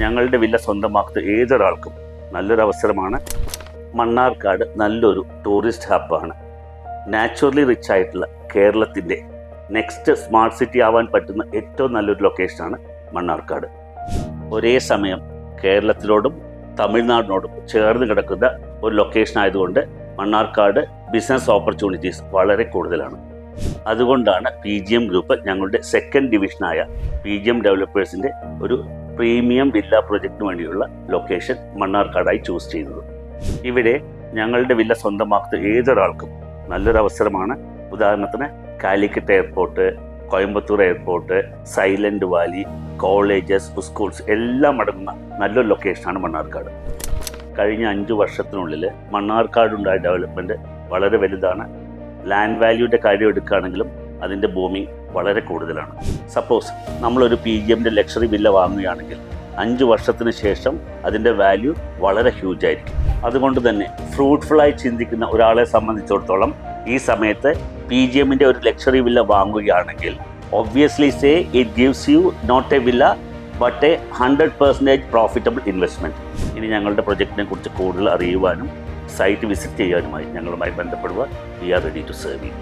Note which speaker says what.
Speaker 1: ഞങ്ങളുടെ വില്ല സ്വന്തമാക്കുന്ന ഏതൊരാൾക്കും നല്ലൊരു അവസരമാണ്. മണ്ണാർക്കാട് നല്ലൊരു ടൂറിസ്റ്റ് ഹബ്ബാണ്. നാച്ചുറലി റിച്ച് ആയിട്ടുള്ള കേരളത്തിൻ്റെ നെക്സ്റ്റ് സ്മാർട്ട് സിറ്റി ആവാൻ പറ്റുന്ന ഏറ്റവും നല്ലൊരു ലൊക്കേഷനാണ് മണ്ണാർക്കാട്. ഒരേ സമയം കേരളത്തിനോടും തമിഴ്നാടിനോടും ചേർന്ന് കിടക്കുന്ന ഒരു ലൊക്കേഷൻ ആയതുകൊണ്ട് മണ്ണാർക്കാട് ബിസിനസ് ഓപ്പർച്യൂണിറ്റീസ് വളരെ കൂടുതലാണ്. അതുകൊണ്ടാണ് PGM ഗ്രൂപ്പ് ഞങ്ങളുടെ സെക്കൻഡ് ഡിവിഷനായ PGM ഡെവലപ്പേഴ്സിൻ്റെ ഒരു പ്രീമിയം വില്ല പ്രൊജക്റ്റിന് വേണ്ടിയുള്ള ലൊക്കേഷൻ മണ്ണാർക്കാടായി ചൂസ് ചെയ്യുന്നത്. ഇവിടെ ഞങ്ങളുടെ വില്ല സ്വന്തമാക്കുന്ന ഏതൊരാൾക്കും നല്ലൊരു അവസരമാണ്. ഉദാഹരണത്തിന് Calicut airport, Coimbatore airport, silent Valley, colleges, schools എല്ലാം അടങ്ങുന്ന നല്ലൊരു ലൊക്കേഷനാണ് മണ്ണാർക്കാട്. കഴിഞ്ഞ 5 വർഷത്തിനുള്ളിൽ മണ്ണാർക്കാടുണ്ടായ ഡെവലപ്മെൻറ്റ് വളരെ വലുതാണ്. ലാൻഡ് വാല്യൂൻ്റെ കാര്യം എടുക്കുകയാണെങ്കിലും അതിൻ്റെ ബൂമിങ് വളരെ കൂടുതലാണ്. സപ്പോസ് നമ്മളൊരു PGMൻ്റെ ലക്ഷറി വില്ല വാങ്ങുകയാണെങ്കിൽ 5 വർഷത്തിന് ശേഷം അതിൻ്റെ വാല്യൂ വളരെ ഹ്യൂജ് ആയിരിക്കും. അതുകൊണ്ട് തന്നെ ഫ്രൂട്ട്ഫുള്ളായി ചിന്തിക്കുന്ന ഒരാളെ സംബന്ധിച്ചിടത്തോളം ഈ സമയത്ത് PGMൻ്റെ ഒരു ലക്ഷറി വില്ല വാങ്ങുകയാണെങ്കിൽ obviously say it gives you not a villa but a 100% profitable investment. ഇനി ഞങ്ങളുടെ പ്രൊജക്റ്റിനെ കുറിച്ച് കൂടുതൽ അറിയുവാനും സൈറ്റ് വിസിറ്റ് ചെയ്യാനുമായി ഞങ്ങളുമായി ബന്ധപ്പെടുക. We are ready to serve U.